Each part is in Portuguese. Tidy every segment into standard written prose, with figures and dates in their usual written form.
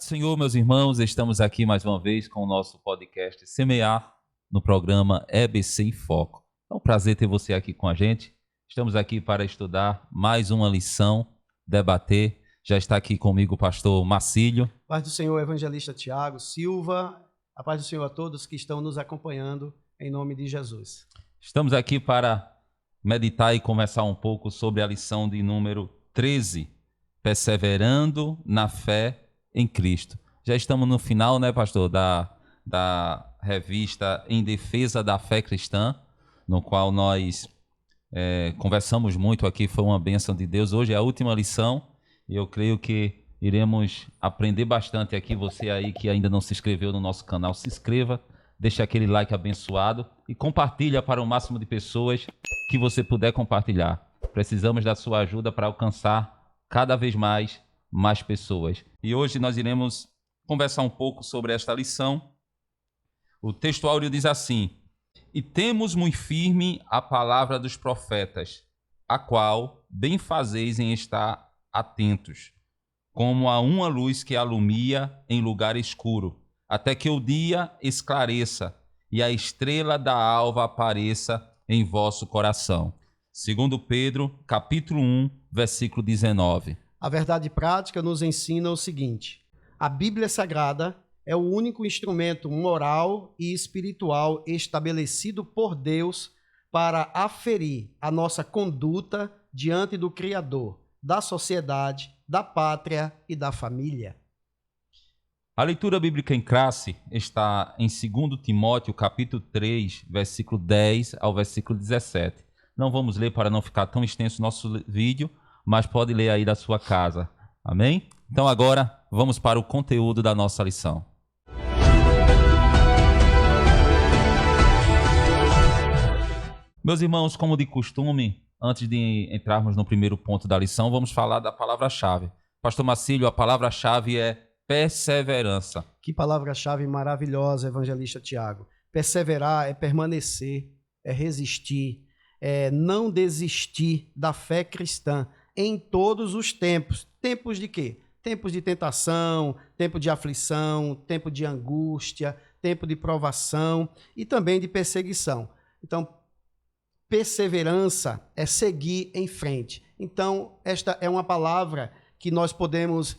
do Senhor, meus irmãos, estamos aqui mais uma vez com o nosso podcast Semear no programa EBC em Foco. É um prazer ter você aqui com a gente. Estamos aqui para estudar mais uma lição, debater. Já está aqui comigo o pastor Marcílio. Paz do Senhor, evangelista Tiago Silva. A paz do Senhor a todos que estão nos acompanhando, em nome de Jesus. Estamos aqui para meditar e conversar um pouco sobre a lição de número 13, perseverando na fé em Cristo. Já estamos no final, né, pastor, da revista Em Defesa da Fé Cristã, no qual nós conversamos muito aqui, foi uma bênção de Deus. Hoje é a última lição e eu creio que iremos aprender bastante aqui. Você aí que ainda não se inscreveu no nosso canal, se inscreva, deixe aquele like abençoado e compartilha para o máximo de pessoas que você puder compartilhar. Precisamos da sua ajuda para alcançar cada vez mais pessoas. E hoje nós iremos conversar um pouco sobre esta lição. O texto áureo diz assim: e temos muito firme a palavra dos profetas, a qual bem fazeis em estar atentos, como a uma luz que alumia em lugar escuro, até que o dia esclareça e a estrela da alva apareça em vosso coração. Segundo Pedro, capítulo 1, versículo 19. A verdade prática nos ensina o seguinte: a Bíblia Sagrada é o único instrumento moral e espiritual estabelecido por Deus para aferir a nossa conduta diante do Criador, da sociedade, da pátria e da família. A leitura bíblica em classe está em 2 Timóteo, capítulo 3, versículo 10 ao versículo 17. Não vamos ler para não ficar tão extenso o nosso vídeo, mas pode ler aí da sua casa. Amém? Então agora vamos para o conteúdo da nossa lição. Meus irmãos, como de costume, antes de entrarmos no primeiro ponto da lição, vamos falar da palavra-chave. Pastor Marcílio, a palavra-chave é perseverança. Que palavra-chave maravilhosa, evangelista Tiago. Perseverar é permanecer, é resistir, é não desistir da fé cristã em todos os tempos. Tempos de quê? Tempos de tentação, tempo de aflição, tempo de angústia, tempo de provação e também de perseguição. Então, perseverança é seguir em frente. Então, esta é uma palavra que nós podemos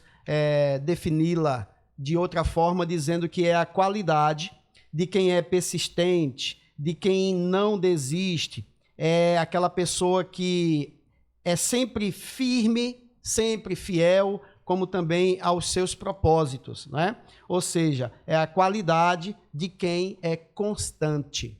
defini-la de outra forma, dizendo que é a qualidade de quem é persistente, de quem não desiste, é aquela pessoa que é sempre firme, sempre fiel, como também aos seus propósitos, né? Ou seja, é a qualidade de quem é constante.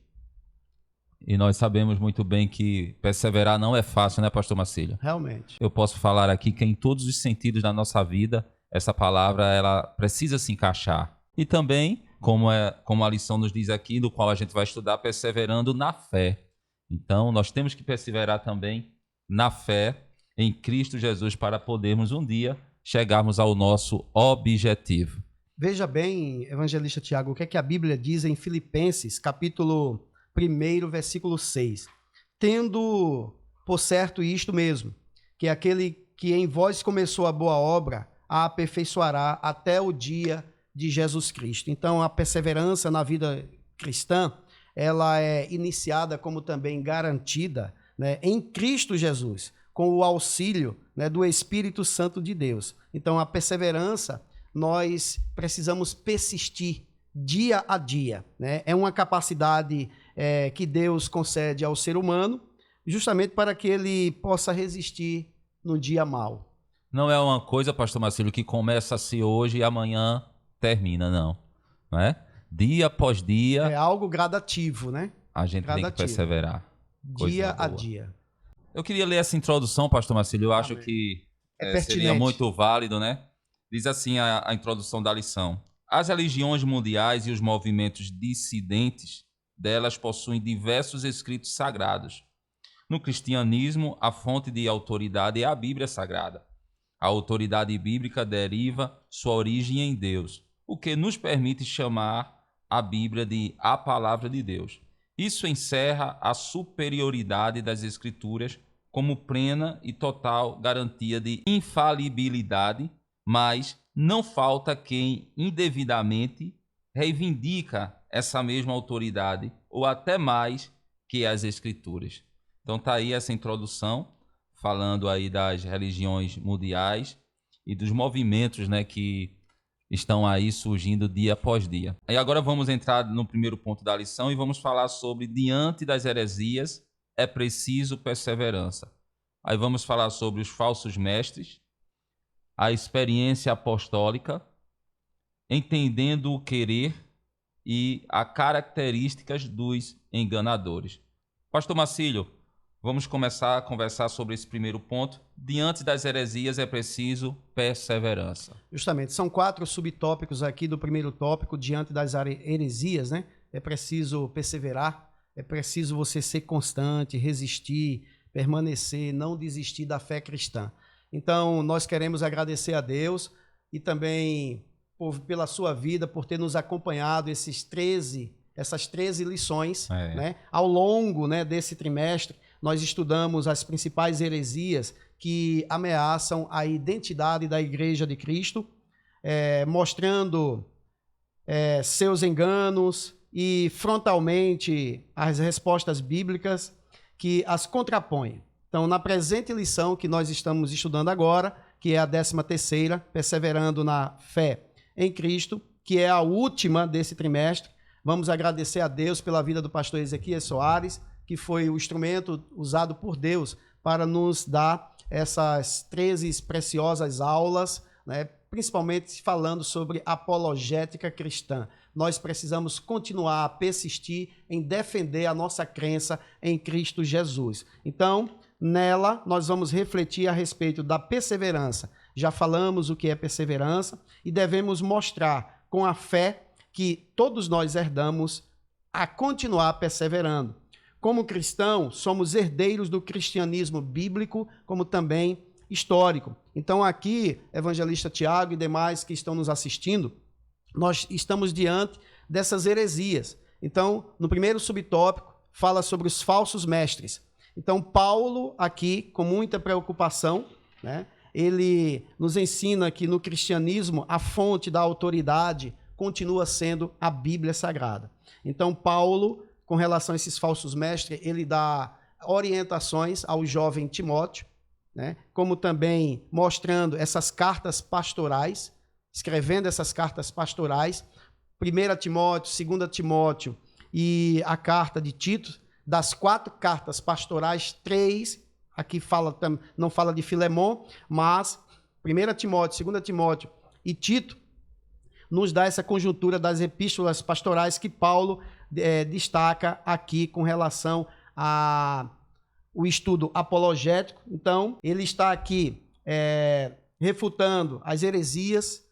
E nós sabemos muito bem que perseverar não é fácil, né, pastor Marcílio? Realmente. Eu posso falar aqui que em todos os sentidos da nossa vida, essa palavra ela precisa se encaixar. E também, como a lição nos diz aqui, no qual a gente vai estudar, perseverando na fé. Então, nós temos que perseverar também na fé em Cristo Jesus para podermos um dia chegarmos ao nosso objetivo. Veja bem, evangelista Tiago, o que é que a Bíblia diz em Filipenses, capítulo 1, versículo 6. Tendo por certo isto mesmo, que aquele que em vós começou a boa obra, a aperfeiçoará até o dia de Jesus Cristo. Então, a perseverança na vida cristã, ela é iniciada como também garantida, né, em Cristo Jesus, com o auxílio, né, do Espírito Santo de Deus. Então, a perseverança, nós precisamos persistir dia a dia, né? É uma capacidade que Deus concede ao ser humano, justamente para que ele possa resistir no dia mau. Não é uma coisa, pastor Marcílio, que começa-se hoje e amanhã termina, não é? Dia após dia. É algo gradativo, né? A gente tem que perseverar. Dia a dia. Eu queria ler essa introdução, pastor Marcílio. Eu acho que seria muito válido, né? Diz assim a introdução da lição. As religiões mundiais e os movimentos dissidentes delas possuem diversos escritos sagrados. No cristianismo, a fonte de autoridade é a Bíblia Sagrada. A autoridade bíblica deriva sua origem em Deus, o que nos permite chamar a Bíblia de a Palavra de Deus. Isso encerra a superioridade das Escrituras como plena e total garantia de infalibilidade, mas não falta quem indevidamente reivindica essa mesma autoridade, ou até mais que as Escrituras. Então tá aí essa introdução, falando aí das religiões mundiais e dos movimentos, né, que estão aí surgindo dia após dia. E agora vamos entrar no primeiro ponto da lição e vamos falar sobre diante das heresias é preciso perseverança. Aí vamos falar sobre os falsos mestres, a experiência apostólica, entendendo o querer e as características dos enganadores. Pastor Marcílio, vamos começar a conversar sobre esse primeiro ponto. Diante das heresias é preciso perseverança. Justamente, são 4 subtópicos aqui do primeiro tópico, diante das heresias, né? É preciso perseverar, é preciso você ser constante, resistir, permanecer, não desistir da fé cristã. Então, nós queremos agradecer a Deus e também pela sua vida, por ter nos acompanhado essas 13 lições, né? Ao longo, né, desse trimestre. Nós estudamos as principais heresias que ameaçam a identidade da Igreja de Cristo, mostrando seus enganos e frontalmente as respostas bíblicas que as contrapõem. Então, na presente lição que nós estamos estudando agora, que é a 13ª, Perseverando na Fé em Cristo, que é a última desse trimestre, vamos agradecer a Deus pela vida do pastor Ezequias Soares, que foi o instrumento usado por Deus para nos dar essas 13 preciosas aulas, né, principalmente falando sobre apologética cristã. Nós precisamos continuar a persistir em defender a nossa crença em Cristo Jesus. Então, nela, nós vamos refletir a respeito da perseverança. Já falamos o que é perseverança e devemos mostrar com a fé que todos nós herdamos a continuar perseverando. Como cristãos, somos herdeiros do cristianismo bíblico, como também histórico. Então aqui, evangelista Tiago e demais que estão nos assistindo, nós estamos diante dessas heresias. Então, no primeiro subtópico, fala sobre os falsos mestres. Então, Paulo, aqui, com muita preocupação, né, ele nos ensina que no cristianismo a fonte da autoridade continua sendo a Bíblia Sagrada. Então, Paulo, com relação a esses falsos mestres, ele dá orientações ao jovem Timóteo, né, como também mostrando essas cartas pastorais, escrevendo essas cartas pastorais, 1 Timóteo, 2 Timóteo e a carta de Tito. Das 4 cartas pastorais, 3, aqui não fala de Filemon, mas 1 Timóteo, 2 Timóteo e Tito nos dá essa conjuntura das epístolas pastorais que Paulo destaca aqui com relação ao estudo apologético. Então, ele está aqui refutando as heresias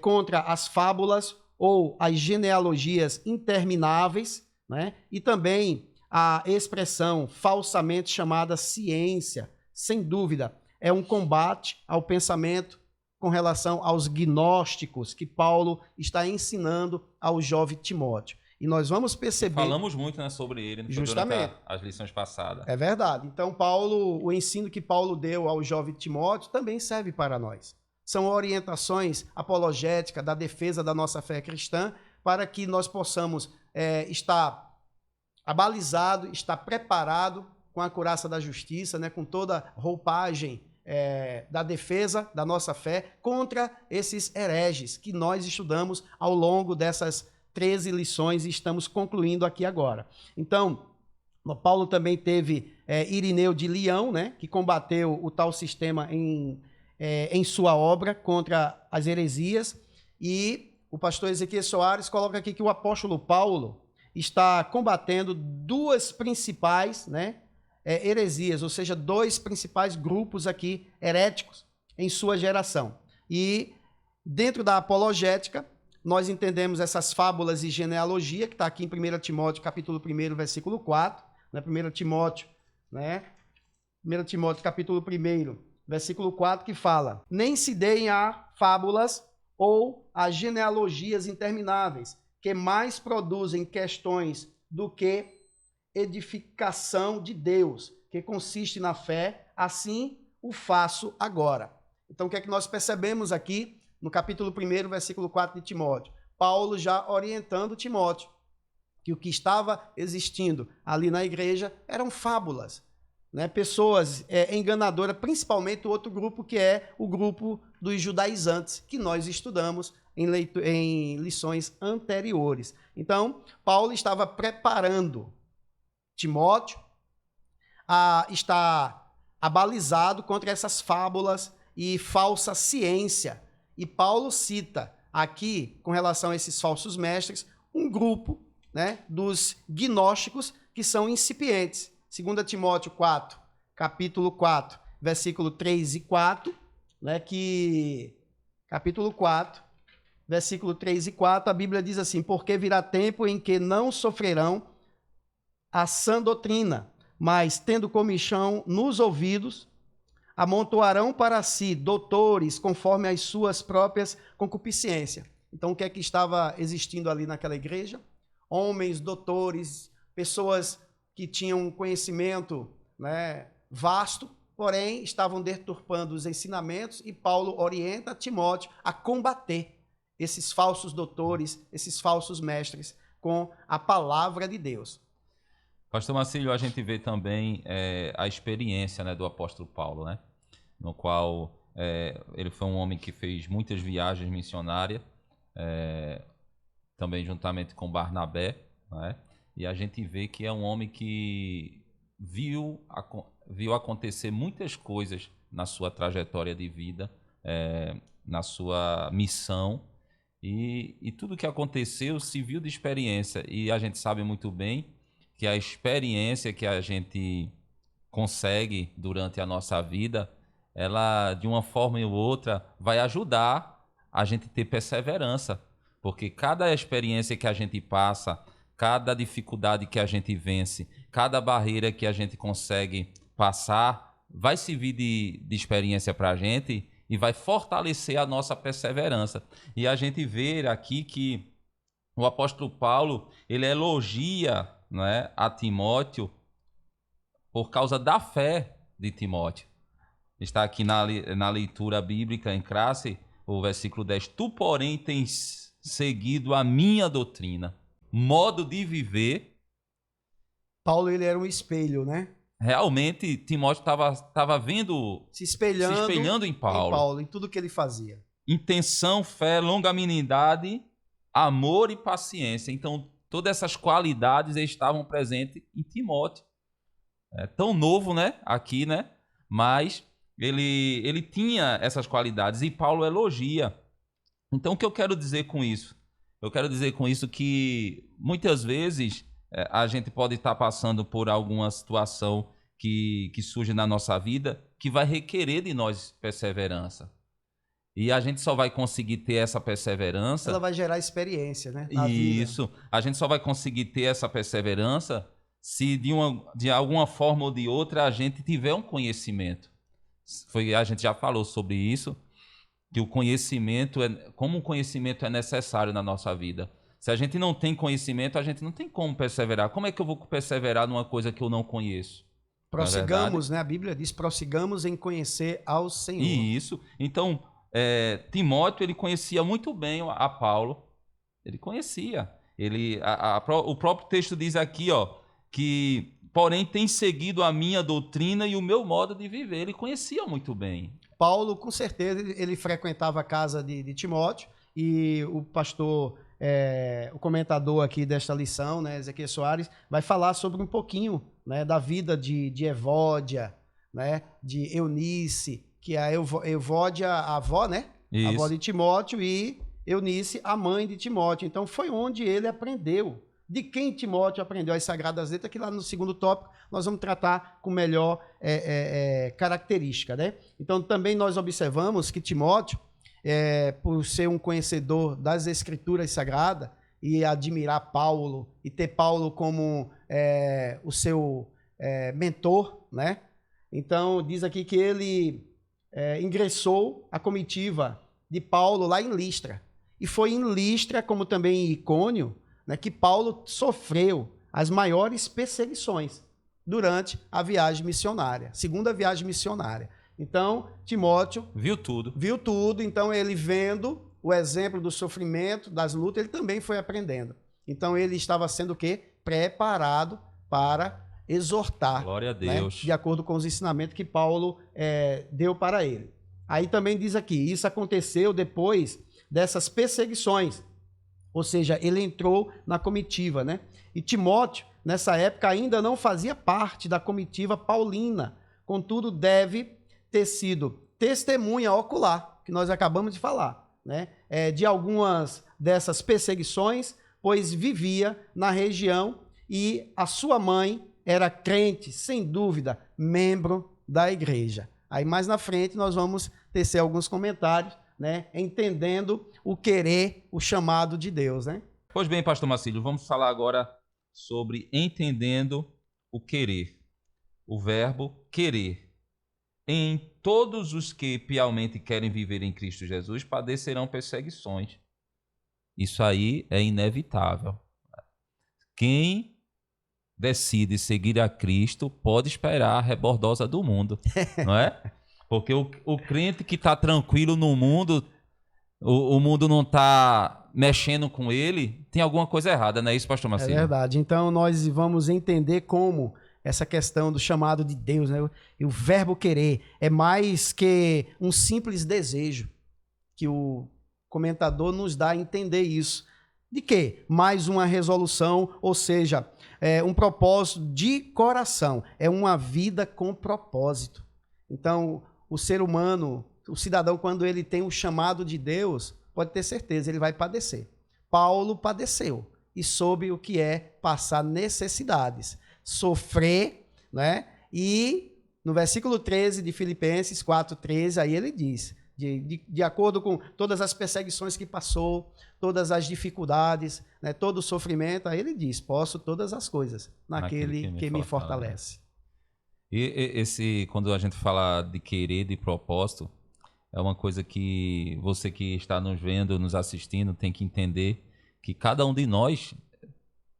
contra as fábulas ou as genealogias intermináveis, né? E também a expressão falsamente chamada ciência, sem dúvida, é um combate ao pensamento com relação aos gnósticos que Paulo está ensinando ao jovem Timóteo. E nós vamos perceber... Falamos muito, né, sobre ele justamente durante as lições passadas. É verdade. Então, o ensino que Paulo deu ao jovem Timóteo também serve para nós. São orientações apologéticas da defesa da nossa fé cristã para que nós possamos estar abalizado, estar preparado com a couraça da justiça, né, com toda a roupagem da defesa da nossa fé contra esses hereges que nós estudamos ao longo dessas 13 lições e estamos concluindo aqui agora. Então, Paulo também teve Irineu de Leão, né, que combateu o tal sistema em sua obra contra as heresias, e o pastor Ezequias Soares coloca aqui que o apóstolo Paulo está combatendo 2 principais, né, heresias, ou seja, 2 principais grupos aqui heréticos em sua geração. E dentro da apologética, nós entendemos essas fábulas e genealogia, que está aqui em 1 Timóteo, capítulo 1, versículo 4, né, 1 Timóteo, capítulo 1, versículo 4, que fala: nem se deem a fábulas ou a genealogias intermináveis, que mais produzem questões do que edificação de Deus, que consiste na fé, assim o faço agora. Então, o que é que nós percebemos aqui no capítulo 1, versículo 4 de Timóteo. Paulo já orientando Timóteo que o que estava existindo ali na igreja eram fábulas, né? Pessoas enganadoras, principalmente o outro grupo, que é o grupo dos judaizantes, que nós estudamos em lições anteriores. Então, Paulo estava preparando Timóteo a estar abalizado contra essas fábulas e falsa ciência. E Paulo cita aqui, com relação a esses falsos mestres, um grupo, né, dos gnósticos que são incipientes. 2 Timóteo 4, capítulo 4, versículo 3 e 4, né, capítulo 4, versículo 3 e 4, a Bíblia diz assim: porque virá tempo em que não sofrerão a sã doutrina, mas, tendo comichão nos ouvidos, amontoarão para si doutores conforme as suas próprias concupiscências. Então, o que é que estava existindo ali naquela igreja? Homens, doutores, pessoas que tinham conhecimento, né, vasto, porém estavam deturpando os ensinamentos, e Paulo orienta Timóteo a combater esses falsos doutores, esses falsos mestres, com a palavra de Deus. Pastor Marcílio, a gente vê também a experiência, né, do apóstolo Paulo, né, no qual ele foi um homem que fez muitas viagens missionárias, também juntamente com Barnabé, né, e a gente vê que é um homem que viu acontecer muitas coisas na sua trajetória de vida, na sua missão, e tudo que aconteceu se viu de experiência, e a gente sabe muito bem que a experiência que a gente consegue durante a nossa vida, ela, de uma forma ou outra, vai ajudar a gente a ter perseverança, porque cada experiência que a gente passa, cada dificuldade que a gente vence, cada barreira que a gente consegue passar, vai servir de experiência para a gente e vai fortalecer a nossa perseverança. E a gente vê aqui que o apóstolo Paulo, ele elogia, né, a Timóteo por causa da fé de Timóteo. Está aqui na leitura bíblica em classe, o versículo 10. Tu, porém, tens seguido a minha doutrina, modo de viver. Paulo, ele era um espelho, né? Realmente, Timóteo estava vendo, se espelhando em Paulo. Em tudo que ele fazia. Intenção, fé, longanimidade, amor e paciência. Então, todas essas qualidades estavam presentes em Timóteo. É tão novo, né? Aqui, né? Mas ele tinha essas qualidades e Paulo elogia. Então, o que eu quero dizer com isso? Eu quero dizer com isso que muitas vezes a gente pode estar passando por alguma situação que surge na nossa vida que vai requerer de nós perseverança. E a gente só vai conseguir ter essa perseverança... Ela vai gerar experiência, né? Na Isso. vida. A gente só vai conseguir ter essa perseverança se de alguma forma ou de outra a gente tiver um conhecimento. A gente já falou sobre isso, que o conhecimento, como o conhecimento é necessário na nossa vida. Se a gente não tem conhecimento, a gente não tem como perseverar. Como é que eu vou perseverar numa coisa que eu não conheço? Prossigamos, né? A Bíblia diz, prossigamos em conhecer ao Senhor. Isso. Então, Timóteo, ele conhecia muito bem a Paulo. Ele conhecia. O próprio texto diz aqui, ó, que, porém, tem seguido a minha doutrina e o meu modo de viver. Ele conhecia muito bem. Paulo, com certeza, ele frequentava a casa de Timóteo, e o pastor, o comentador aqui desta lição, né, Ezequiel Soares, vai falar sobre um pouquinho, né, da vida de Evódia, né, de Eunice, que a Evódia, a avó, né? Isso. A avó de Timóteo, e Eunice, a mãe de Timóteo. Então, foi onde ele aprendeu. De quem Timóteo aprendeu as Sagradas Letras, que lá no segundo tópico nós vamos tratar com melhor característica, né? Então, também nós observamos que Timóteo, por ser um conhecedor das Escrituras Sagradas e admirar Paulo, e ter Paulo como o seu mentor, né? Então, diz aqui que ele ingressou a comitiva de Paulo lá em Listra. E foi em Listra, como também em Icônio, né, que Paulo sofreu as maiores perseguições durante a viagem missionária, segunda viagem missionária. Então, Timóteo Viu tudo. viu tudo, então ele vendo o exemplo do sofrimento, das lutas, ele também foi aprendendo. Então ele estava sendo o quê? Preparado para exortar, Glória a né? Deus. De acordo com os ensinamentos que Paulo deu para ele. Aí também diz aqui, isso aconteceu depois dessas perseguições, ou seja, ele entrou na comitiva, né? E Timóteo, nessa época, ainda não fazia parte da comitiva paulina, contudo, deve ter sido testemunha ocular, que nós acabamos de falar, né? De algumas dessas perseguições, pois vivia na região e a sua mãe era crente, sem dúvida, membro da igreja. Aí mais na frente nós vamos tecer alguns comentários, né? Entendendo o querer, o chamado de Deus, né? Pois bem, pastor Marcílio, vamos falar agora sobre entendendo o querer. O verbo querer. Em todos os que piamente querem viver em Cristo Jesus padecerão perseguições. Isso aí é inevitável. Quem decide seguir a Cristo pode esperar a rebordosa do mundo, não é? Porque o crente que está tranquilo no mundo, o mundo não está mexendo com ele, tem alguma coisa errada, não é isso, pastor Marcílio? É verdade. Então nós vamos entender como essa questão do chamado de Deus, né? E o verbo querer é mais que um simples desejo, que o comentador nos dá a entender isso. De quê? Mais uma resolução, ou seja, um propósito de coração. É uma vida com propósito. Então, o ser humano, o cidadão, quando ele tem o chamado de Deus, pode ter certeza, ele vai padecer. Paulo padeceu e soube o que é passar necessidades, sofrer, né? E no versículo 13 de Filipenses 4:13, aí ele diz, de acordo com todas as perseguições que passou, todas as dificuldades, né, todo o sofrimento, aí ele diz, posso todas as coisas naquele que me fortalece. E quando a gente fala de querer, de propósito, é uma coisa que você que está nos vendo, nos assistindo, tem que entender que cada um de nós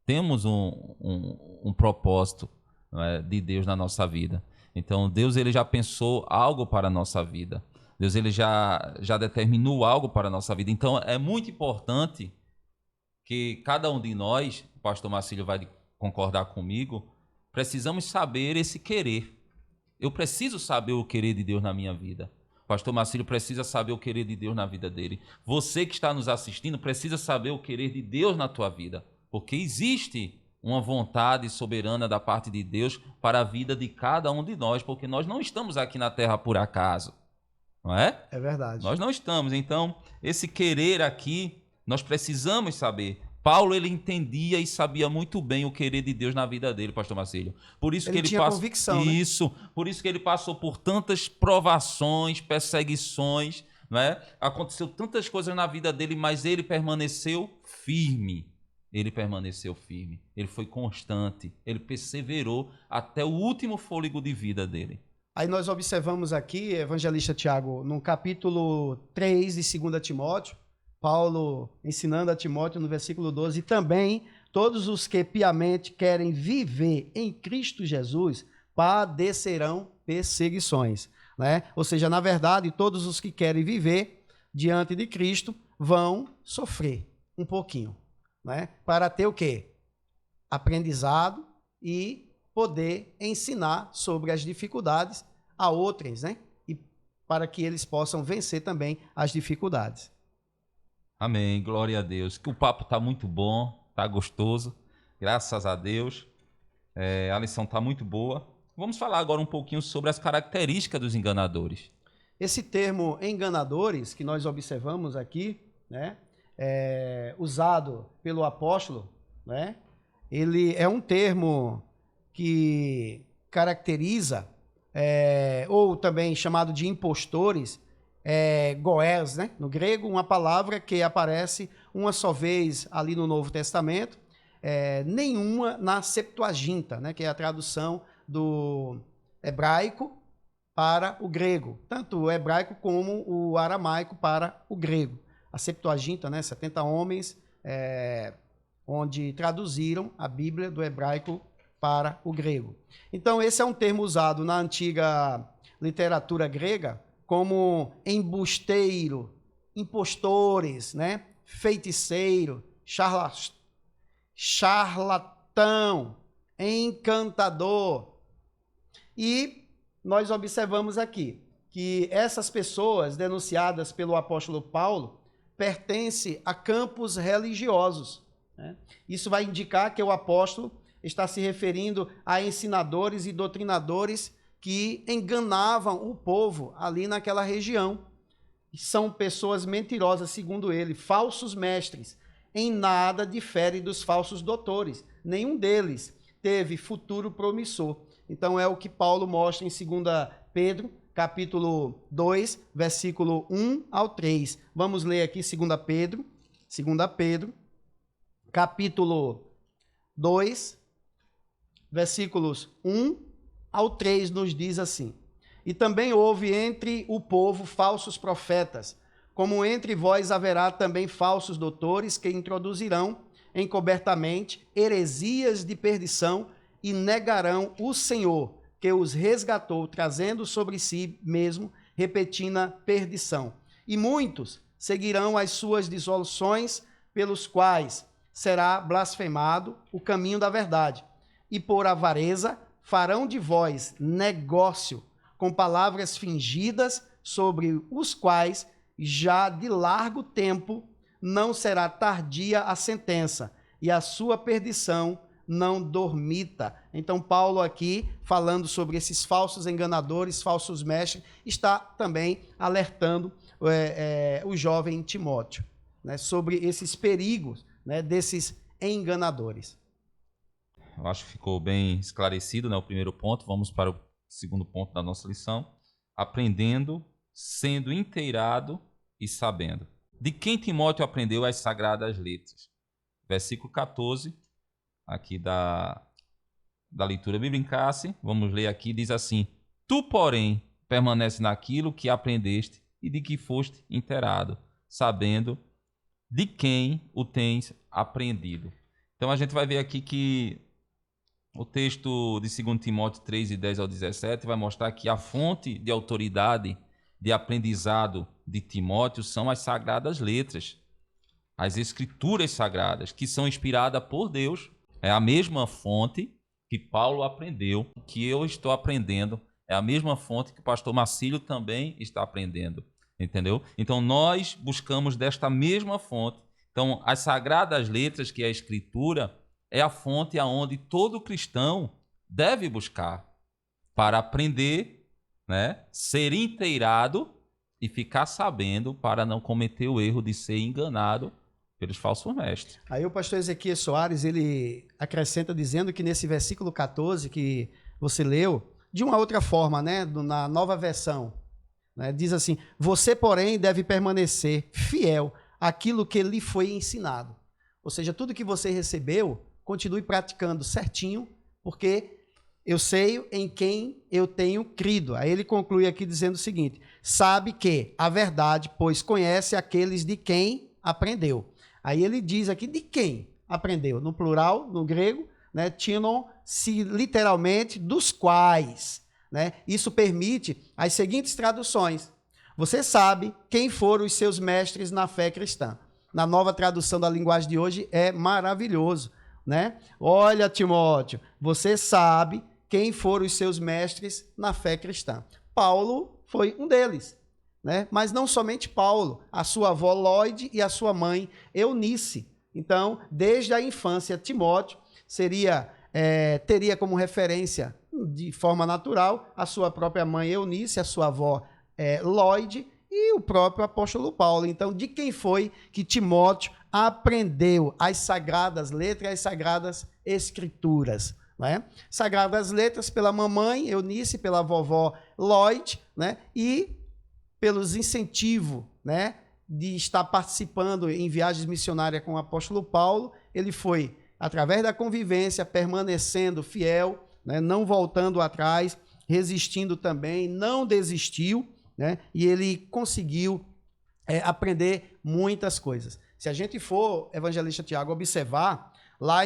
temos um propósito, não é, de Deus na nossa vida. Então, Deus ele já pensou algo para a nossa vida. Deus ele já determinou algo para a nossa vida. Então, é muito importante que cada um de nós, o pastor Marcílio vai concordar comigo, precisamos saber esse querer. Eu preciso saber o querer de Deus na minha vida. O pastor Marcílio precisa saber o querer de Deus na vida dele. Você que está nos assistindo precisa saber o querer de Deus na tua vida. Porque existe uma vontade soberana da parte de Deus para a vida de cada um de nós. Porque nós não estamos aqui na terra por acaso. Não é? É verdade. Nós não estamos. Então, esse querer aqui, nós precisamos saber. Paulo, ele entendia e sabia muito bem o querer de Deus na vida dele, pastor Marcílio. Por isso Ele que ele tinha passou convicção, isso, né? Por isso que ele passou por tantas provações, perseguições, não é? Aconteceu tantas coisas na vida dele, mas ele permaneceu firme. Ele permaneceu firme. Ele foi constante. Ele perseverou até o último fôlego de vida dele. Aí nós observamos aqui, evangelista Tiago, no capítulo 3 de 2 Timóteo, Paulo ensinando a Timóteo no versículo 12, e também todos os que piamente querem viver em Cristo Jesus padecerão perseguições, né? Ou seja, na verdade, todos os que querem viver diante de Cristo vão sofrer um pouquinho, né? Para ter o quê? Aprendizado e poder ensinar sobre as dificuldades a outros, né? E para que eles possam vencer também as dificuldades. Amém, glória a Deus. Que o papo está muito bom, está gostoso, graças a Deus. A lição está muito boa. Vamos falar agora um pouquinho sobre as características dos enganadores. Esse termo enganadores que nós observamos aqui, né, usado pelo apóstolo, né, ele é um termo que caracteriza, ou também chamado de impostores, goés, né? No grego, uma palavra que aparece uma só vez ali no Novo Testamento, nenhuma na Septuaginta, né? Que é a tradução do hebraico para o grego, tanto o hebraico como o aramaico para o grego. A Septuaginta, né? 70 homens, onde traduziram a Bíblia do hebraico para o grego. Então, esse é um termo usado na antiga literatura grega, como embusteiro, impostores, né? Feiticeiro, charlatão, encantador. E nós observamos aqui que essas pessoas denunciadas pelo apóstolo Paulo pertencem a campos religiosos, né? Isso vai indicar que o apóstolo está se referindo a ensinadores e doutrinadores que enganavam o povo ali naquela região. São pessoas mentirosas, segundo ele, falsos mestres. Em nada difere dos falsos doutores. Nenhum deles teve futuro promissor. Então é o que Paulo mostra em 2 Pedro, capítulo 2, versículo 1 ao 3. Vamos ler aqui 2 Pedro, capítulo 2, versículos 1 ao 3, nos diz assim: E também houve entre o povo falsos profetas, como entre vós haverá também falsos doutores que introduzirão encobertamente heresias de perdição e negarão o Senhor, que os resgatou, trazendo sobre si mesmo repentina perdição. E muitos seguirão as suas dissoluções, pelos quais será blasfemado o caminho da verdade. E por avareza farão de vós negócio com palavras fingidas, sobre os quais já de largo tempo não será tardia a sentença, e a sua perdição não dormita. Então Paulo aqui, falando sobre esses falsos enganadores, falsos mestres, está também alertando o jovem Timóteo, né, sobre esses perigos, né, desses enganadores. Eu acho que ficou bem esclarecido, né, o primeiro ponto. Vamos para o segundo ponto da nossa lição: aprendendo, sendo inteirado e sabendo. De quem Timóteo aprendeu as sagradas letras? Versículo 14, aqui da leitura bíblica, vamos ler aqui, diz assim: Tu, porém, permanece naquilo que aprendeste e de que foste inteirado, sabendo de quem o tens aprendido. Então a gente vai ver aqui que o texto de 2 Timóteo 3, de 10 ao 17, vai mostrar que a fonte de autoridade de aprendizado de Timóteo são as sagradas letras, as escrituras sagradas, que são inspiradas por Deus. É a mesma fonte que Paulo aprendeu, que eu estou aprendendo, é a mesma fonte que o pastor Marcílio também está aprendendo, entendeu? Então nós buscamos desta mesma fonte. Então as sagradas letras, que é a escritura, é a fonte aonde todo cristão deve buscar para aprender, né, ser inteirado e ficar sabendo, para não cometer o erro de ser enganado pelos falsos mestres. Aí o pastor Ezequiel Soares, ele acrescenta dizendo que nesse versículo 14 que você leu, de uma outra forma, né, na nova versão, né, diz assim: você, porém, deve permanecer fiel àquilo que lhe foi ensinado. Ou seja, tudo que você recebeu, continue praticando certinho, porque eu sei em quem eu tenho crido. Aí ele conclui aqui dizendo o seguinte: sabe que a verdade, pois conhece aqueles de quem aprendeu. Aí ele diz aqui de quem aprendeu, no plural, no grego, né, tinon, se literalmente dos quais, né? Isso permite as seguintes traduções: você sabe quem foram os seus mestres na fé cristã. Na nova tradução da linguagem de hoje é maravilhoso, né? Olha, Timóteo, você sabe quem foram os seus mestres na fé cristã. Paulo foi um deles, né? Mas não somente Paulo, a sua avó Lloyd e a sua mãe Eunice. Então, desde a infância, Timóteo teria como referência, de forma natural, a sua própria mãe Eunice, a sua avó Lloyd e o próprio apóstolo Paulo. Então, de quem foi que Timóteo aprendeu as sagradas letras e as sagradas escrituras, né? Sagradas letras pela mamãe Eunice, pela vovó Lloyd, né? E pelos incentivos, né, de estar participando em viagens missionárias com o apóstolo Paulo, ele foi, através da convivência, permanecendo fiel, né, não voltando atrás, resistindo também, não desistiu, né, e ele conseguiu aprender muitas coisas. Se a gente for, evangelista Tiago, observar, lá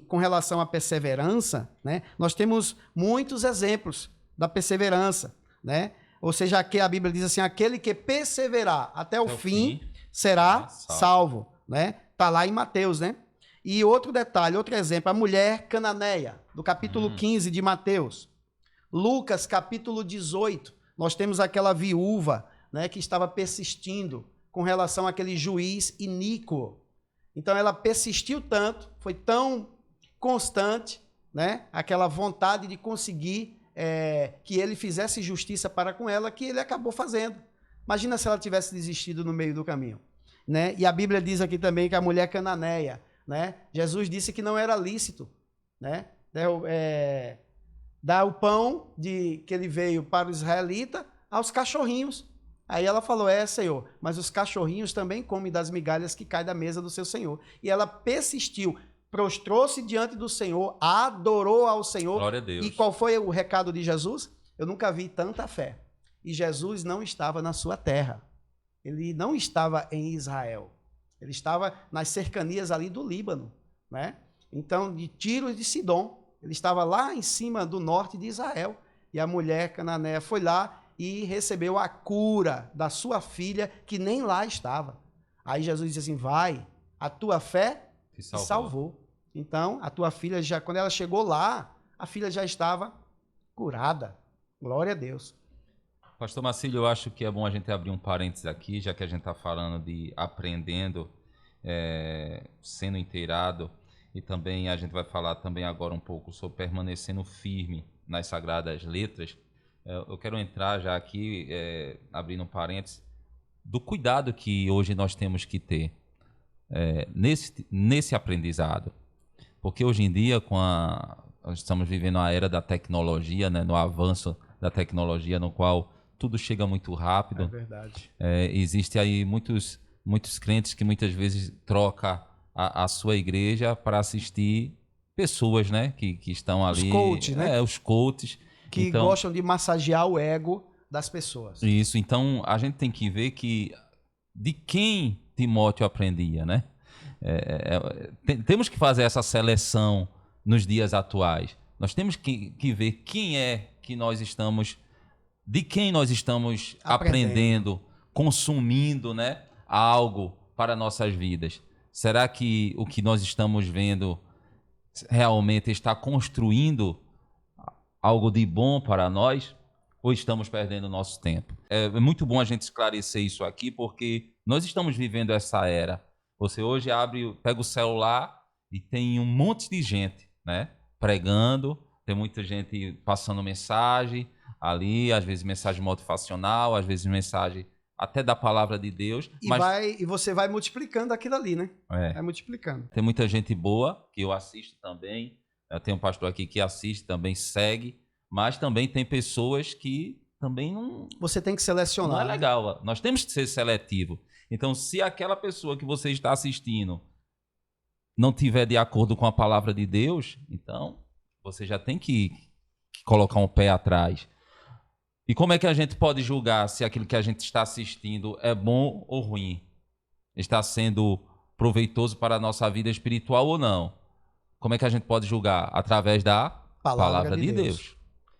com relação à perseverança, né, nós temos muitos exemplos da perseverança. né? Ou seja, aqui a Bíblia diz assim, aquele que perseverar até o fim será salvo, né? Tá lá em Mateus, né? E outro detalhe, outro exemplo, a mulher cananeia, do capítulo 15 de Mateus. Lucas, capítulo 18, nós temos aquela viúva, né, que estava persistindo com relação àquele juiz iníquo. Então ela persistiu tanto, foi tão constante, né, aquela vontade de conseguir que ele fizesse justiça para com ela, que ele acabou fazendo. Imagina se ela tivesse desistido no meio do caminho, né? E a Bíblia diz aqui também que a mulher cananeia, né, Jesus disse que não era lícito, né, dar o pão que ele veio para o israelita aos cachorrinhos. Aí ela falou, Senhor, mas os cachorrinhos também comem das migalhas que caem da mesa do seu Senhor. E ela persistiu, prostrou-se diante do Senhor, adorou ao Senhor. Glória a Deus. E qual foi o recado de Jesus? Eu nunca vi tanta fé. E Jesus não estava na sua terra. Ele não estava em Israel. Ele estava nas cercanias ali do Líbano, né? Então, de Tiro e de Sidom. Ele estava lá em cima do norte de Israel. E a mulher cananeia foi lá e recebeu a cura da sua filha, que nem lá estava. Aí Jesus disse assim, vai, a tua fé te salvou. Então, a tua filha, quando ela chegou lá, a filha já estava curada. Glória a Deus. Pastor Marcílio, eu acho que é bom a gente abrir um parênteses aqui, já que a gente está falando de aprendendo, sendo inteirado, e também a gente vai falar também agora um pouco sobre permanecendo firme nas Sagradas Letras. Eu quero entrar já aqui, abrindo um parênteses, do cuidado que hoje nós temos que ter nesse aprendizado. Porque hoje em dia, nós estamos vivendo a era da tecnologia, né, no avanço da tecnologia, no qual tudo chega muito rápido. É verdade. Existe aí muitos crentes que muitas vezes trocam a sua igreja para assistir pessoas, né, que estão ali. Os coaches, né? Os coaches. Que gostam de massagear o ego das pessoas. Isso, então a gente tem que ver de quem Timóteo aprendia, né? Temos que fazer essa seleção nos dias atuais. Nós temos que ver quem que nós estamos, de quem nós estamos aprendendo, consumindo, né, algo para nossas vidas. Será que o que nós estamos vendo realmente está construindo algo de bom para nós, ou estamos perdendo o nosso tempo? É muito bom a gente esclarecer isso aqui, porque nós estamos vivendo essa era. Você hoje pega o celular e tem um monte de gente, né, pregando, tem muita gente passando mensagem ali, às vezes mensagem motivacional, às vezes mensagem até da palavra de Deus. E você vai multiplicando aquilo ali, né? Vai multiplicando. Tem muita gente boa, que eu assisto também. Eu tenho um pastor aqui que assiste, também segue, mas também tem pessoas que também não... Você tem que selecionar. Não é legal. Nós temos que ser seletivo. Então, se aquela pessoa que você está assistindo não tiver de acordo com a palavra de Deus, então você já tem que colocar um pé atrás. E como é que a gente pode julgar se aquilo que a gente está assistindo é bom ou ruim? Está sendo proveitoso para a nossa vida espiritual ou não? Como é que a gente pode julgar? Através da palavra de Deus.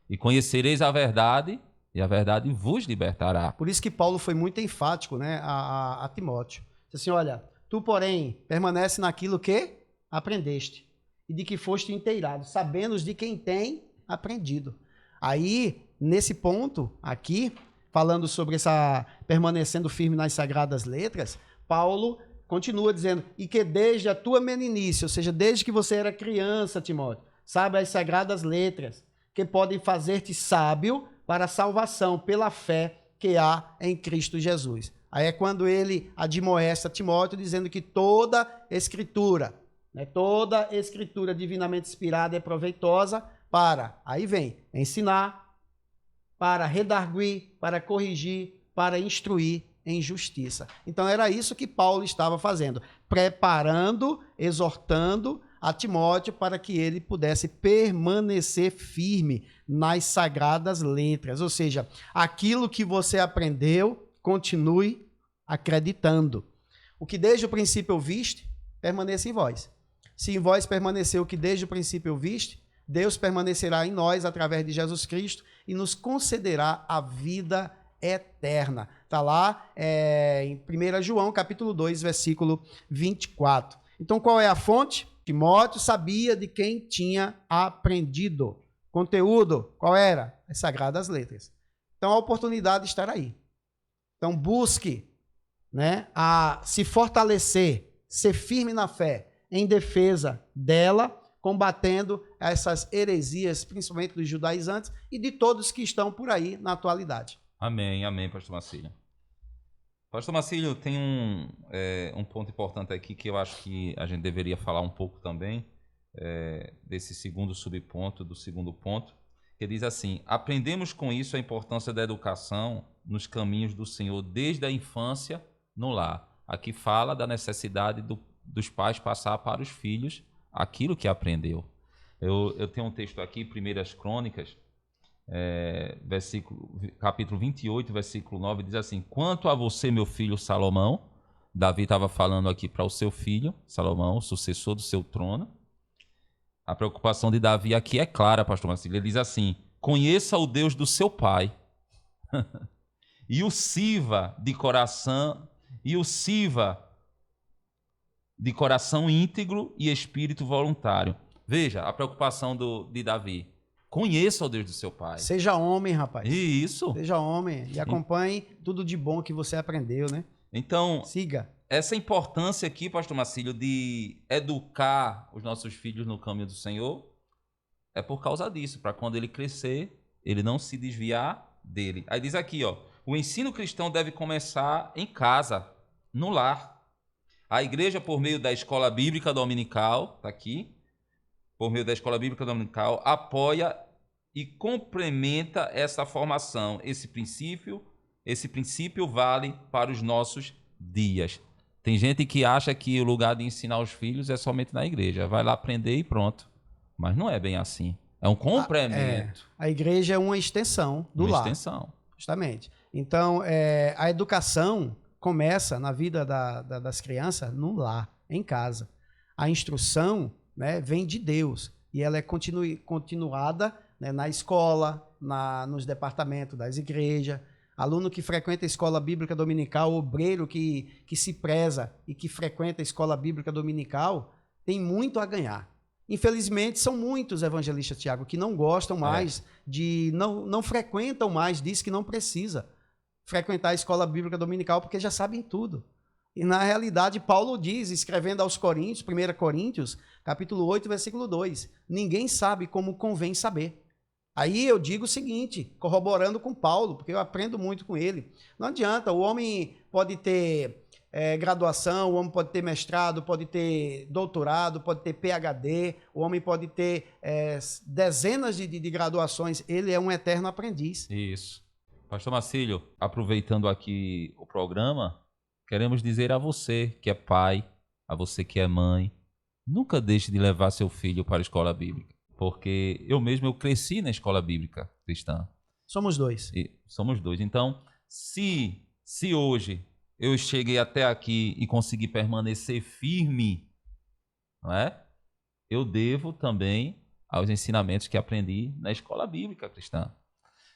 E conhecereis a verdade, e a verdade vos libertará. Por isso que Paulo foi muito enfático, né, a Timóteo. Disse assim, olha, tu, porém, permanece naquilo que aprendeste, e de que foste inteirado, sabendo de quem tem aprendido. Aí, nesse ponto aqui, falando sobre permanecendo firme nas Sagradas Letras, Paulo continua dizendo, e que desde a tua meninice, ou seja, desde que você era criança, Timóteo, sabe as Sagradas Letras, que podem fazer-te sábio para a salvação pela fé que há em Cristo Jesus. Aí é quando ele admoesta Timóteo, dizendo que toda escritura, né, toda escritura divinamente inspirada é proveitosa para, aí vem, ensinar, para redarguir, para corrigir, para instruir em justiça. Então era isso que Paulo estava fazendo, preparando, exortando a Timóteo para que ele pudesse permanecer firme nas Sagradas Letras. Ou seja, aquilo que você aprendeu, continue acreditando. O que desde o princípio ouviste, permaneça em vós. Se em vós permaneceu o que desde o princípio ouviste, Deus permanecerá em nós através de Jesus Cristo e nos concederá a vida eterna. Está lá em 1 João, capítulo 2, versículo 24. Então, qual é a fonte? Timóteo sabia de quem tinha aprendido. Conteúdo, qual era? As Sagradas Letras. Então, a oportunidade estará aí. Então, busque, né, a se fortalecer, ser firme na fé, em defesa dela, combatendo essas heresias, principalmente dos judaizantes e de todos que estão por aí na atualidade. Amém, amém, pastor Marcílio. Pastor Marcílio, tem um ponto importante aqui que eu acho que a gente deveria falar um pouco também, desse segundo subponto, do segundo ponto, que diz assim: aprendemos com isso a importância da educação nos caminhos do Senhor desde a infância no lar. Aqui fala da necessidade dos pais passar para os filhos aquilo que aprendeu. Eu tenho um texto aqui, 1 Crônicas, capítulo 28, versículo 9, diz assim: quanto a você, meu filho Salomão, Davi estava falando aqui para o seu filho, Salomão, sucessor do seu trono. A preocupação de Davi aqui é clara, pastor Marcílio. Ele diz assim: conheça o Deus do seu pai e o sirva de coração, íntegro e espírito voluntário. Veja, a preocupação de Davi. Conheça o Deus do seu pai. Seja homem, rapaz. Isso. Seja homem e acompanhe tudo de bom que você aprendeu, né? Então, siga. Essa importância aqui, pastor Marcílio, de educar os nossos filhos no caminho do Senhor, é por causa disso, para quando ele crescer, ele não se desviar dele. Aí diz aqui, ó, o ensino cristão deve começar em casa, no lar. A igreja, por meio da escola bíblica dominical, está aqui, por meio da escola bíblica dominical, apoia e complementa essa formação. Esse princípio vale para os nossos dias. Tem gente que acha que o lugar de ensinar os filhos é somente na igreja. Vai lá aprender e pronto. Mas não é bem assim. É um complemento. A igreja é uma extensão do lar. Uma extensão. Justamente. Então, a educação começa na vida das crianças no lar, em casa. A instrução, né, vem de Deus. E ela é continuada, né, na escola, nos departamentos das igrejas. Aluno que frequenta a escola bíblica dominical, obreiro que se preza e que frequenta a escola bíblica dominical, tem muito a ganhar. Infelizmente, são muitos evangelistas, Tiago, que não gostam mais não frequentam mais, diz que não precisa frequentar a escola bíblica dominical porque já sabem tudo. E na realidade, Paulo diz, escrevendo aos Coríntios, 1 Coríntios, capítulo 8, versículo 2, ninguém sabe como convém saber. Aí eu digo o seguinte, corroborando com Paulo, porque eu aprendo muito com ele. Não adianta, o homem pode ter graduação, o homem pode ter mestrado, pode ter doutorado, pode ter PhD, o homem pode ter dezenas de graduações, ele é um eterno aprendiz. Isso. Pastor Marcílio, aproveitando aqui o programa, queremos dizer a você que é pai, a você que é mãe, nunca deixe de levar seu filho para a escola bíblica. Porque eu cresci na escola bíblica cristã. Somos dois. Somos dois. Então, se hoje eu cheguei até aqui e consegui permanecer firme, não é? Eu devo também aos ensinamentos que aprendi na escola bíblica cristã.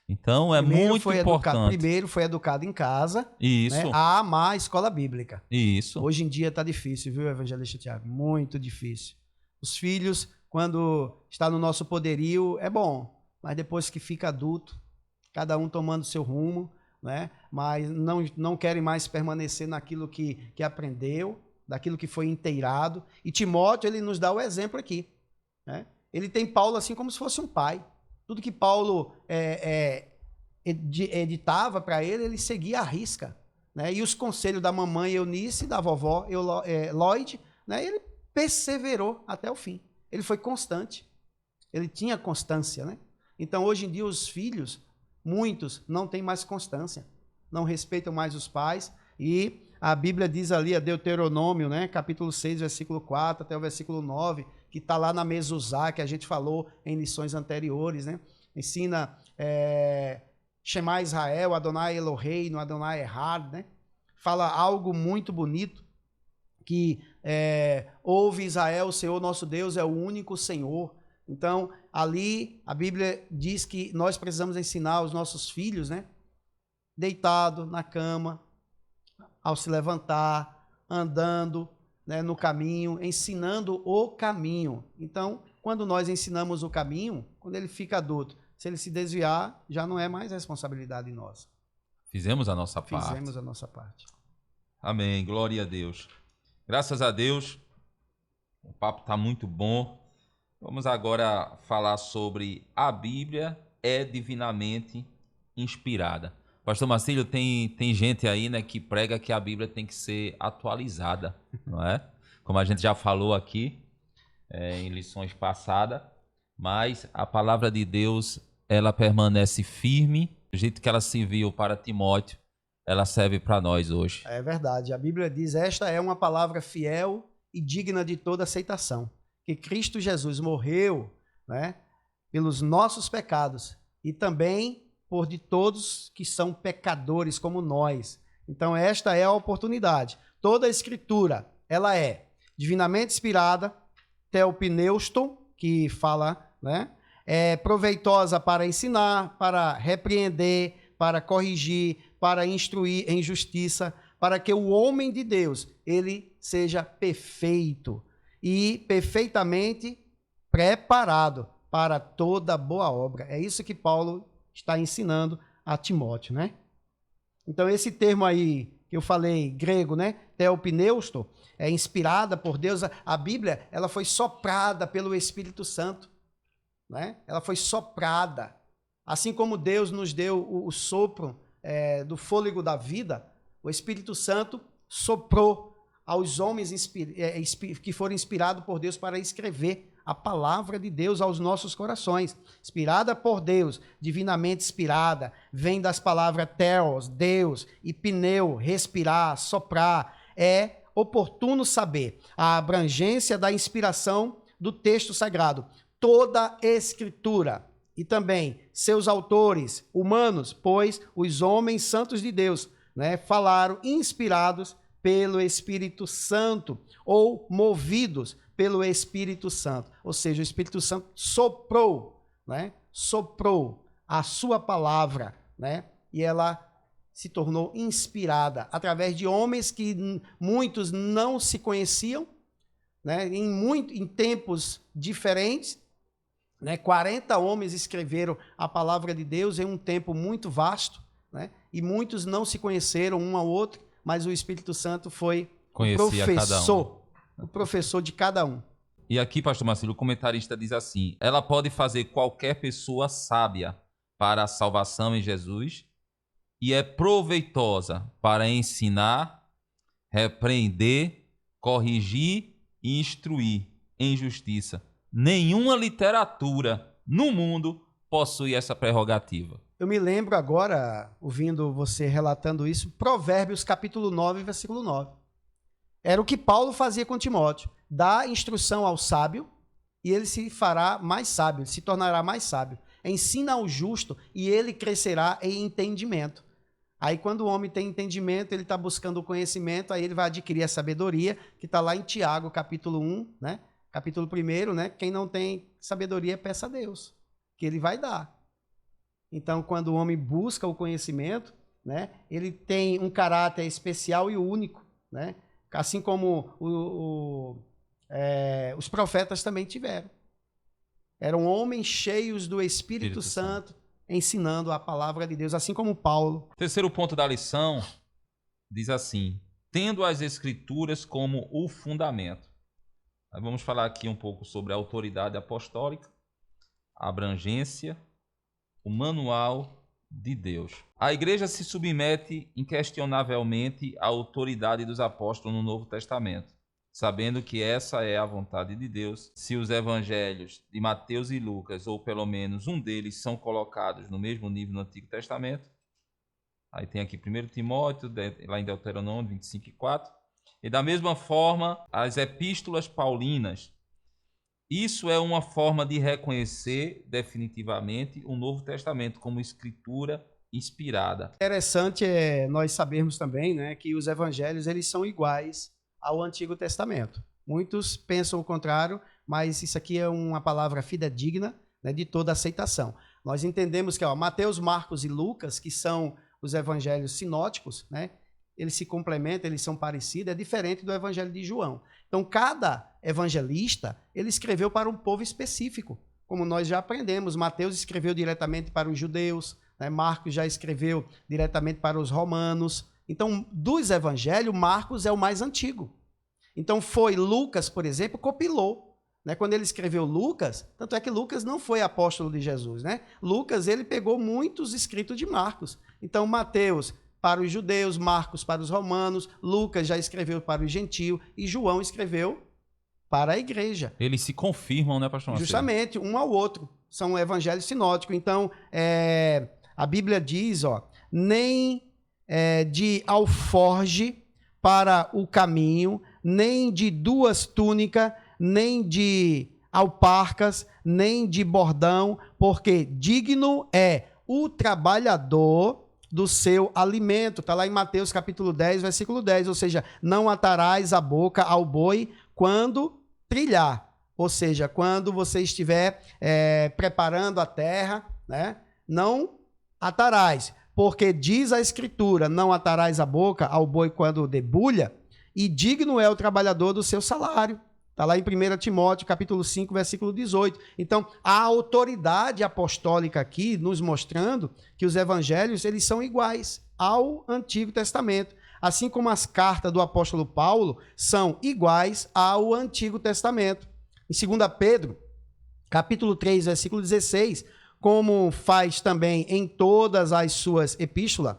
Então, muito importante. Primeiro foi educado em casa, isso, né, a amar a escola bíblica. Isso. Hoje em dia está difícil, viu, evangelista Tiago? Muito difícil. Os filhos, quando está no nosso poderio, é bom, mas depois que fica adulto, cada um tomando seu rumo, né? Mas não querem mais permanecer naquilo que aprendeu, daquilo que foi inteirado. E Timóteo, ele nos dá o exemplo aqui, né? Ele tem Paulo assim como se fosse um pai. Tudo que Paulo editava para ele, ele seguia à risca, né? E os conselhos da mamãe Eunice, da vovó Lloyd, né? Ele perseverou até o fim. Ele foi constante. Ele tinha constância, né? Então, hoje em dia, os filhos, muitos, não têm mais constância. Não respeitam mais os pais. E a Bíblia diz ali, a Deuteronômio, né? Capítulo 6, versículo 4 até o versículo 9, que está lá na Mezuzá, que a gente falou em lições anteriores, né? Ensina Shema Israel, Adonai Eloheinu, Adonai Echad, né? Fala algo muito bonito, que ouve Israel, o Senhor nosso Deus é o único Senhor, Então, ali a Bíblia diz que nós precisamos ensinar os nossos filhos, né? Deitado na cama, ao se levantar, andando, né, no caminho, ensinando o caminho. Então, quando nós ensinamos o caminho, quando ele fica adulto, se ele se desviar, já não é mais responsabilidade nossa. Fizemos a nossa parte. Fizemos a nossa parte. Amém. Glória a Deus. Graças a Deus, o papo está muito bom. Vamos agora falar sobre a Bíblia é divinamente inspirada. Pastor Marcílio, tem gente aí, né, que prega que a Bíblia tem que ser atualizada, não é? Como a gente já falou aqui em lições passadas, mas a palavra de Deus, ela permanece firme, do jeito que ela serviu para Timóteo, ela serve para nós hoje. É verdade. A Bíblia diz: esta é uma palavra fiel e digna de toda aceitação. Que Cristo Jesus morreu, né, pelos nossos pecados e também por de todos que são pecadores como nós. Então esta é a oportunidade. Toda a Escritura, ela é divinamente inspirada, theopneuston, que fala, né, é proveitosa para ensinar, para repreender, para corrigir, para instruir em justiça, para que o homem de Deus, ele seja perfeito e perfeitamente preparado para toda boa obra. É isso que Paulo está ensinando a Timóteo, né? Então, esse termo aí que eu falei, grego, né? Theopneuston, é inspirada por Deus. A Bíblia, ela foi soprada pelo Espírito Santo, né? Ela foi soprada. Assim como Deus nos deu o sopro do fôlego da vida, o Espírito Santo soprou aos homens que foram inspirados por Deus para escrever a palavra de Deus aos nossos corações. Inspirada por Deus, divinamente inspirada, vem das palavras theos, Deus, e pneu, respirar, soprar. É oportuno saber a abrangência da inspiração do texto sagrado. Toda Escritura e também seus autores humanos, pois os homens santos de Deus, né, falaram inspirados pelo Espírito Santo ou movidos pelo Espírito Santo. Ou seja, o Espírito Santo soprou, né, soprou a sua palavra, né, e ela se tornou inspirada através de homens que muitos não se conheciam, né, em tempos diferentes, né, 40 homens escreveram a palavra de Deus em um tempo muito vasto, né, e muitos não se conheceram um ao outro, mas o Espírito Santo foi o professor de cada um. E aqui, pastor Marcílio, o comentarista diz assim: ela pode fazer qualquer pessoa sábia para a salvação em Jesus e é proveitosa para ensinar, repreender, corrigir e instruir em justiça. Nenhuma literatura no mundo possui essa prerrogativa. Eu me lembro agora, ouvindo você relatando isso, Provérbios capítulo 9, versículo 9. Era o que Paulo fazia com Timóteo. Dá instrução ao sábio e ele se fará mais sábio, se tornará mais sábio. Ensina ao justo e ele crescerá em entendimento. Aí quando o homem tem entendimento, ele está buscando o conhecimento, aí ele vai adquirir a sabedoria, que está lá em Tiago capítulo 1, né? Capítulo 1, né? Quem não tem sabedoria, peça a Deus, que ele vai dar. Então, quando o homem busca o conhecimento, né, ele tem um caráter especial e único, né? Assim como os profetas também tiveram. Eram homens cheios do Espírito Santo, ensinando a palavra de Deus, assim como Paulo. Terceiro ponto da lição diz assim: tendo as Escrituras como o fundamento. Aí vamos falar aqui um pouco sobre a autoridade apostólica, a abrangência, o manual de Deus. A igreja se submete inquestionavelmente à autoridade dos apóstolos no Novo Testamento, sabendo que essa é a vontade de Deus. Se os evangelhos de Mateus e Lucas, ou pelo menos um deles, são colocados no mesmo nível no Antigo Testamento, aí tem aqui 1 Timóteo, lá em Deuteronômio 25:4, e da mesma forma as epístolas paulinas. Isso é uma forma de reconhecer definitivamente o Novo Testamento como escritura inspirada. Interessante nós sabermos também, né, que os evangelhos eles são iguais ao Antigo Testamento. Muitos pensam o contrário, mas isso aqui é uma palavra fidedigna, né, de toda aceitação. Nós entendemos que Mateus, Marcos e Lucas, que são os evangelhos sinóticos, né, eles se complementam, eles são parecidos, é diferente do evangelho de João. Então, cada evangelista, ele escreveu para um povo específico, como nós já aprendemos. Mateus escreveu diretamente para os judeus, né, Marcos já escreveu diretamente para os romanos. Então, dos evangelhos, Marcos é o mais antigo. Então, Lucas, por exemplo, copilou, né? Quando ele escreveu Lucas, tanto é que Lucas não foi apóstolo de Jesus, né? Lucas, ele pegou muitos escritos de Marcos. Então, Mateus para os judeus, Marcos para os romanos, Lucas já escreveu para os gentios e João escreveu para a igreja. Eles se confirmam, né, pastor Macedo? Justamente, um ao outro. São evangelhos sinóticos. Então, a Bíblia diz, nem de alforge para o caminho, nem de duas túnicas, nem de alparcas, nem de bordão, porque digno é o trabalhador do seu alimento. Está lá em Mateus capítulo 10, versículo 10, ou seja, não atarás a boca ao boi quando trilhar, ou seja, quando você estiver preparando a terra, né? Não atarás, porque diz a Escritura, não atarás a boca ao boi quando debulha, e digno é o trabalhador do seu salário. Está lá em 1 Timóteo, capítulo 5, versículo 18. Então, a autoridade apostólica aqui nos mostrando que os evangelhos eles são iguais ao Antigo Testamento. Assim como as cartas do apóstolo Paulo são iguais ao Antigo Testamento. Em 2 Pedro, capítulo 3, versículo 16, como faz também em todas as suas epístolas,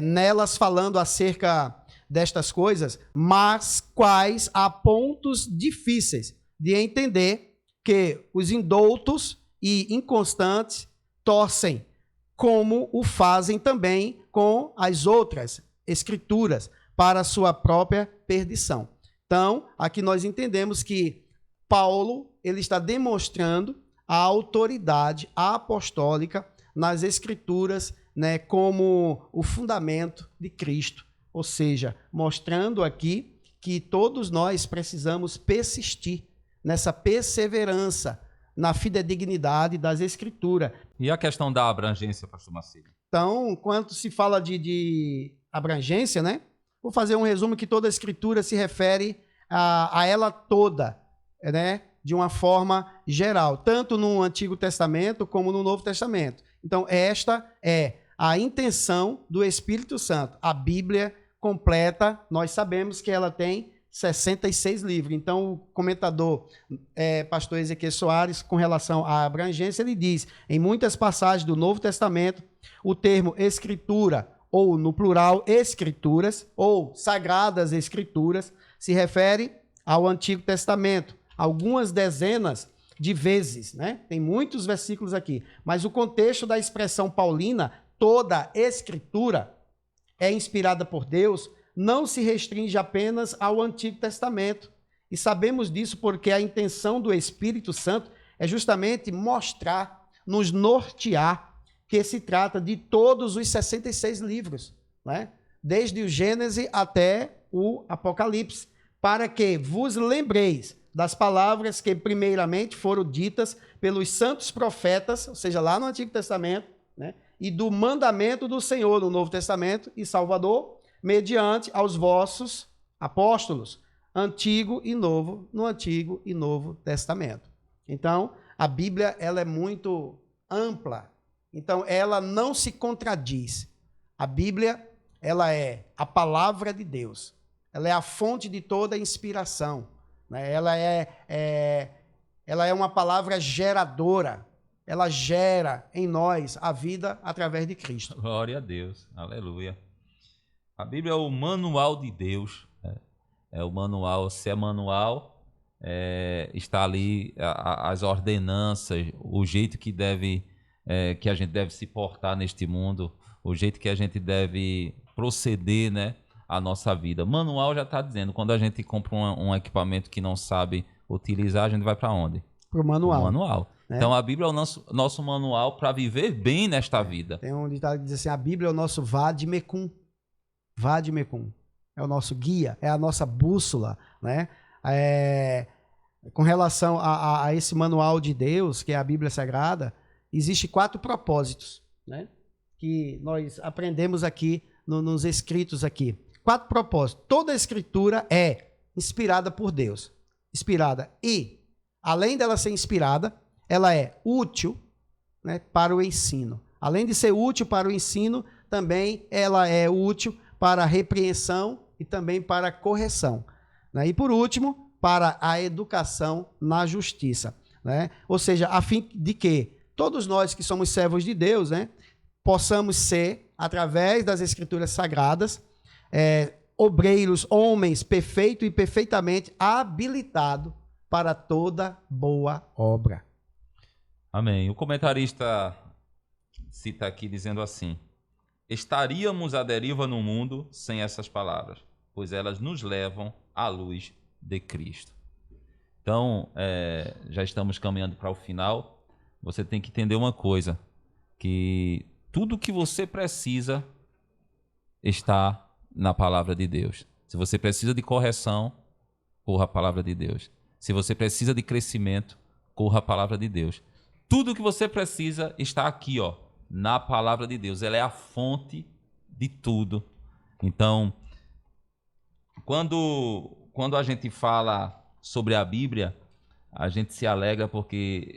nelas falando acerca destas coisas, mas quais há pontos difíceis de entender que os indoutos e inconstantes torcem, como o fazem também com as outras escrituras, para a sua própria perdição. Então, aqui nós entendemos que Paulo ele está demonstrando a autoridade apostólica nas escrituras, né, como o fundamento de Cristo. Ou seja, mostrando aqui que todos nós precisamos persistir nessa perseverança, na fidedignidade das Escrituras. E a questão da abrangência, pastor Macedo? Então, quando se fala de abrangência, né? Vou fazer um resumo que toda a Escritura se refere a ela toda, né? De uma forma geral, tanto no Antigo Testamento como no Novo Testamento. Então, esta é a intenção do Espírito Santo. A Bíblia completa, nós sabemos que ela tem 66 livros. Então, o comentador, pastor Ezequiel Soares, com relação à abrangência, ele diz, em muitas passagens do Novo Testamento, o termo escritura, ou no plural, escrituras, ou sagradas escrituras, se refere ao Antigo Testamento, algumas dezenas de vezes, né? Tem muitos versículos aqui, mas o contexto da expressão paulina, toda escritura é inspirada por Deus, não se restringe apenas ao Antigo Testamento. E sabemos disso porque a intenção do Espírito Santo é justamente mostrar, nos nortear, que se trata de todos os 66 livros, né? Desde o Gênesis até o Apocalipse, para que vos lembreis das palavras que primeiramente foram ditas pelos santos profetas, ou seja, lá no Antigo Testamento, né? E do mandamento do Senhor no Novo Testamento e Salvador, mediante aos vossos apóstolos, Antigo e Novo, no Antigo e Novo Testamento. Então, a Bíblia ela é muito ampla, então ela não se contradiz. A Bíblia ela é a palavra de Deus, ela é a fonte de toda a inspiração, né? Ela é uma palavra geradora. Ela gera em nós a vida através de Cristo. Glória a Deus, aleluia. A Bíblia é o manual de Deus, né? É o manual, se é manual, está ali as ordenanças, o jeito que a gente deve se portar neste mundo, o jeito que a gente deve proceder, né, a nossa vida. Manual já está dizendo, quando a gente compra um equipamento que não sabe utilizar, a gente vai para onde? Para o manual. O manual. Então a Bíblia é o nosso manual para viver bem nesta vida. Tem um ditado que diz assim, a Bíblia é o nosso vademecum. Vademecum. É o nosso guia, é a nossa bússola, né? com relação a esse manual de Deus, que é a Bíblia Sagrada, existem 4 propósitos, né? Que nós aprendemos aqui nos escritos aqui. 4 propósitos. Toda a escritura é inspirada por Deus. Inspirada. E, além dela ser inspirada, ela é útil, né, para o ensino. Além de ser útil para o ensino, também ela é útil para a repreensão e também para a correção, né? E, por último, para a educação na justiça, né? Ou seja, a fim de que todos nós que somos servos de Deus, né, possamos ser, através das Escrituras Sagradas, obreiros, homens perfeitos e perfeitamente habilitados para toda boa obra. Amém. O comentarista cita aqui dizendo assim: estaríamos à deriva no mundo sem essas palavras, pois elas nos levam à luz de Cristo. Então, já estamos caminhando para o final. Você tem que entender uma coisa, que tudo que você precisa está na palavra de Deus. Se você precisa de correção, corra a palavra de Deus. Se você precisa de crescimento, corra a palavra de Deus. Tudo que você precisa está aqui, ó, na palavra de Deus. Ela é a fonte de tudo. Então, quando a gente fala sobre a Bíblia, a gente se alegra porque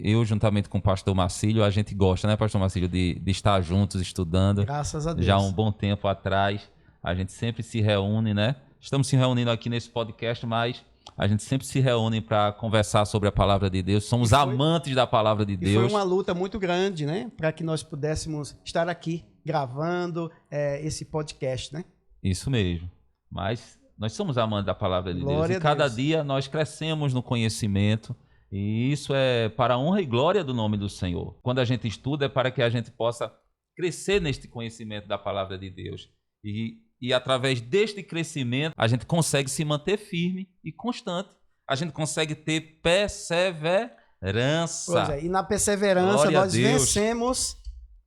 eu juntamente com o pastor Marcílio, a gente gosta, né, pastor Marcílio, de estar juntos estudando. Graças a Deus. Já há um bom tempo atrás, a gente sempre se reúne, né? Estamos se reunindo aqui nesse podcast, mas a gente sempre se reúne para conversar sobre a palavra de Deus. Somos amantes da palavra de Deus. E foi uma luta muito grande, né, para que nós pudéssemos estar aqui gravando esse podcast, né? Isso mesmo. Mas nós somos amantes da palavra de Glória Deus. E cada dia nós crescemos no conhecimento. E isso é para a honra e glória do nome do Senhor. Quando a gente estuda, é para que a gente possa crescer neste conhecimento da palavra de Deus. E através deste crescimento, a gente consegue se manter firme e constante. A gente consegue ter perseverança. Pois é, e na perseverança nós vencemos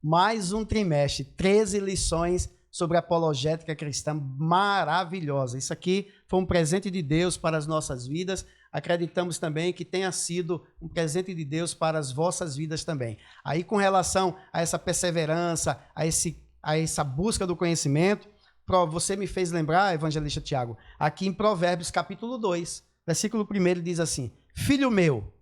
mais um trimestre. 13 lições sobre apologética cristã maravilhosa. Isso aqui foi um presente de Deus para as nossas vidas. Acreditamos também que tenha sido um presente de Deus para as vossas vidas também. Aí, com relação a essa perseverança, a essa busca do conhecimento, você me fez lembrar, evangelista Tiago, aqui em Provérbios capítulo 2, versículo 1, diz assim: filho meu,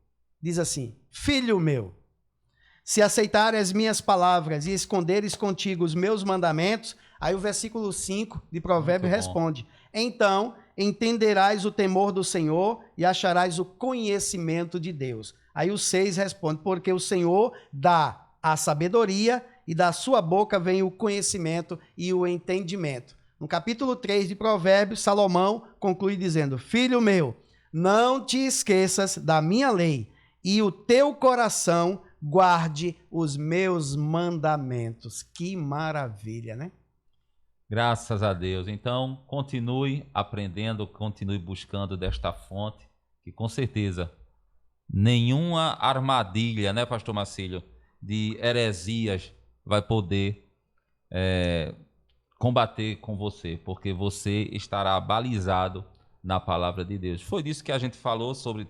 se aceitares as minhas palavras e esconderes contigo os meus mandamentos. Aí o versículo 5 de Provérbios responde: então entenderás o temor do Senhor e acharás o conhecimento de Deus. Aí o 6 responde: porque o Senhor dá a sabedoria e da sua boca vem o conhecimento e o entendimento. No capítulo 3 de Provérbios, Salomão conclui dizendo: filho meu, não te esqueças da minha lei e o teu coração guarde os meus mandamentos. Que maravilha, né? Graças a Deus. Então, continue aprendendo, continue buscando desta fonte, que com certeza nenhuma armadilha, né, pastor Marcílio, de heresias vai poder combater com você, porque você estará balizado na palavra de Deus. Foi disso que a gente falou sobre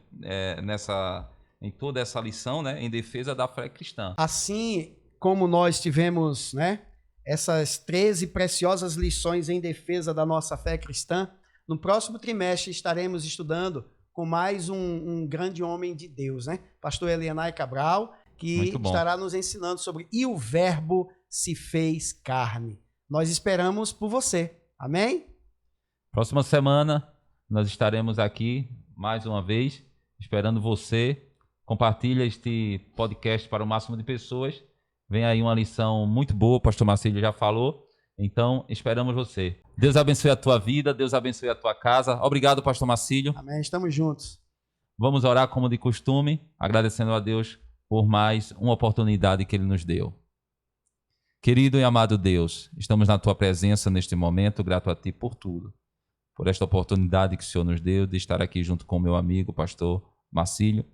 em toda essa lição, né, em defesa da fé cristã. Assim como nós tivemos, né, essas 13 preciosas lições em defesa da nossa fé cristã, no próximo trimestre estaremos estudando com mais um grande homem de Deus, né? Pastor Elianai Cabral, que estará nos ensinando sobre "E o Verbo se fez carne". Nós esperamos por você. Amém? Próxima semana nós estaremos aqui mais uma vez, esperando você. Compartilha este podcast para o máximo de pessoas. Vem aí uma lição muito boa, o pastor Marcílio já falou. Então, esperamos você. Deus abençoe a tua vida, Deus abençoe a tua casa. Obrigado, pastor Marcílio. Amém, estamos juntos. Vamos orar como de costume, agradecendo a Deus por mais uma oportunidade que Ele nos deu. Querido e amado Deus, estamos na tua presença neste momento, grato a Ti por tudo. Por esta oportunidade que o Senhor nos deu de estar aqui junto com o meu amigo, pastor Marcílio,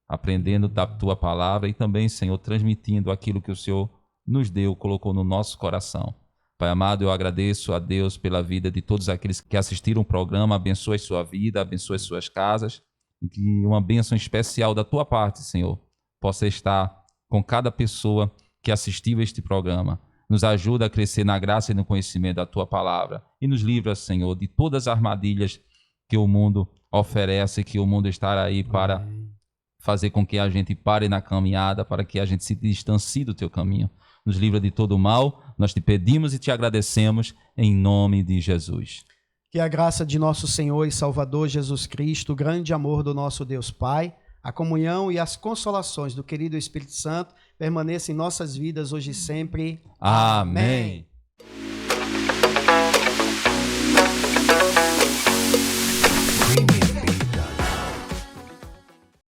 aprendendo da tua palavra e também, Senhor, transmitindo aquilo que o Senhor nos deu, colocou no nosso coração. Pai amado, eu agradeço a Deus pela vida de todos aqueles que assistiram o programa, abençoe sua vida, abençoe suas casas e que uma bênção especial da tua parte, Senhor, possa estar com cada pessoa que assistiu a este programa. Nos ajuda a crescer na graça e no conhecimento da tua palavra e nos livra, Senhor, de todas as armadilhas que o mundo oferece, que o mundo está aí para fazer com que a gente pare na caminhada, para que a gente se distancie do teu caminho. Nos livra de todo o mal, nós te pedimos e te agradecemos em nome de Jesus. Que a graça de nosso Senhor e Salvador Jesus Cristo, o grande amor do nosso Deus Pai, a comunhão e as consolações do querido Espírito Santo permaneçam em nossas vidas hoje e sempre. Amém.